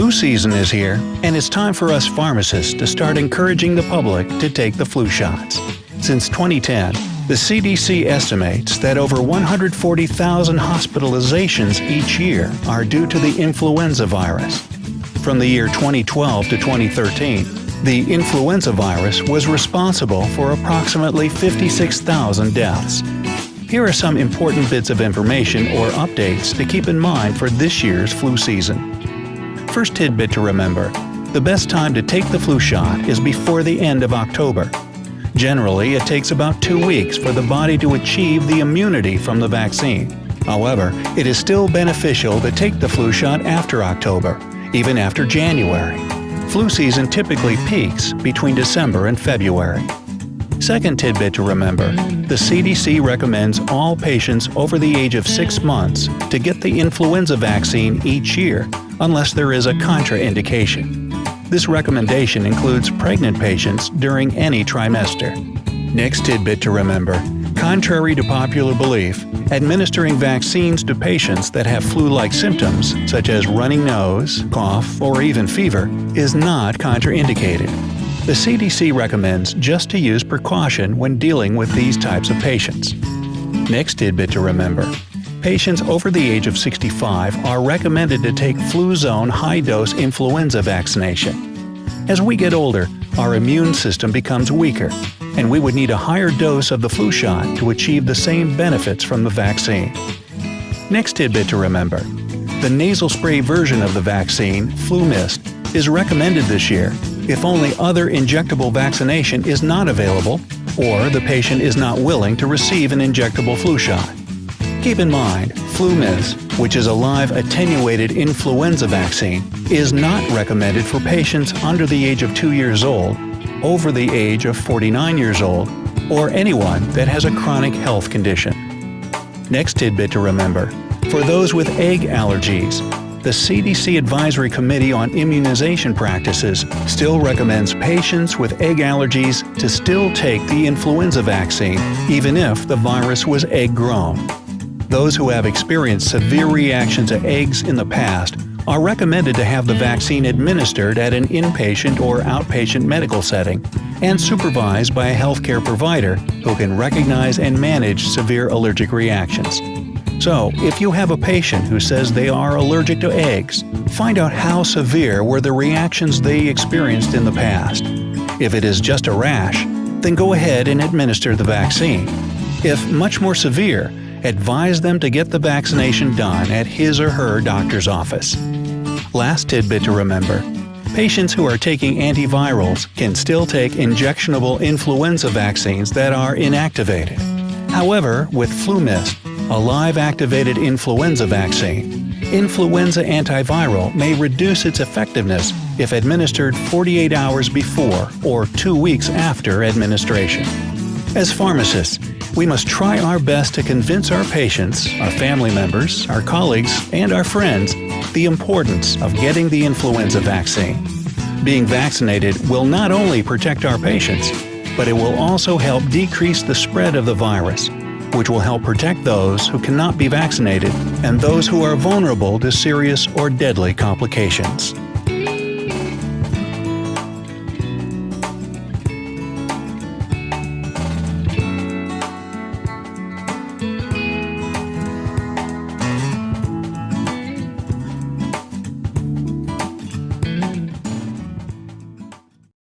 Flu season is here, and it's time for us pharmacists to start encouraging the public to take the flu shots. Since 2010, the CDC estimates that over 140,000 hospitalizations each year are due to the influenza virus. From the year 2012 to 2013, the influenza virus was responsible for approximately 56,000 deaths. Here are some important bits of information or updates to keep in mind for this year's flu season. First tidbit to remember: the best time to take the flu shot is before the end of October. Generally, it takes about 2 weeks for the body to achieve the immunity from the vaccine. However, it is still beneficial to take the flu shot after October, even after January. Flu season typically peaks between December and February. Second tidbit to remember: the CDC recommends all patients over the age of 6 months to get the influenza vaccine each year unless there is a contraindication. This recommendation includes pregnant patients during any trimester. Next tidbit to remember: contrary to popular belief, administering vaccines to patients that have flu-like symptoms, such as running nose, cough, or even fever, is not contraindicated. The CDC recommends just to use precaution when dealing with these types of patients. Next tidbit to remember: patients over the age of 65 are recommended to take Fluzone high-dose influenza vaccination. As we get older, our immune system becomes weaker, and we would need a higher dose of the flu shot to achieve the same benefits from the vaccine. Next tidbit to remember: the nasal spray version of the vaccine, Flu Mist, is recommended this year if only other injectable vaccination is not available or the patient is not willing to receive an injectable flu shot. Keep in mind, Flu Mist, which is a live attenuated influenza vaccine, is not recommended for patients under the age of 2 years old, over the age of 49 years old, or anyone that has a chronic health condition. Next tidbit to remember: for those with egg allergies, the CDC Advisory Committee on Immunization Practices still recommends patients with egg allergies to still take the influenza vaccine even if the virus was egg-grown. Those who have experienced severe reaction to eggs in the past are recommended to have the vaccine administered at an inpatient or outpatient medical setting and supervised by a healthcare provider who can recognize and manage severe allergic reactions. So, if you have a patient who says they are allergic to eggs, find out how severe were the reactions they experienced in the past. If it is just a rash, then go ahead and administer the vaccine. If much more severe, advise them to get the vaccination done at his or her doctor's office. Last tidbit to remember: patients who are taking antivirals can still take injectionable influenza vaccines that are inactivated. However, with Flu Mist, a live activated influenza vaccine, influenza antiviral may reduce its effectiveness if administered 48 hours before or 2 weeks after administration. As pharmacists, we must try our best to convince our patients, our family members, our colleagues, and our friends the importance of getting the influenza vaccine. Being vaccinated will not only protect our patients, but it will also help decrease the spread of the virus, which will help protect those who cannot be vaccinated and those who are vulnerable to serious or deadly complications.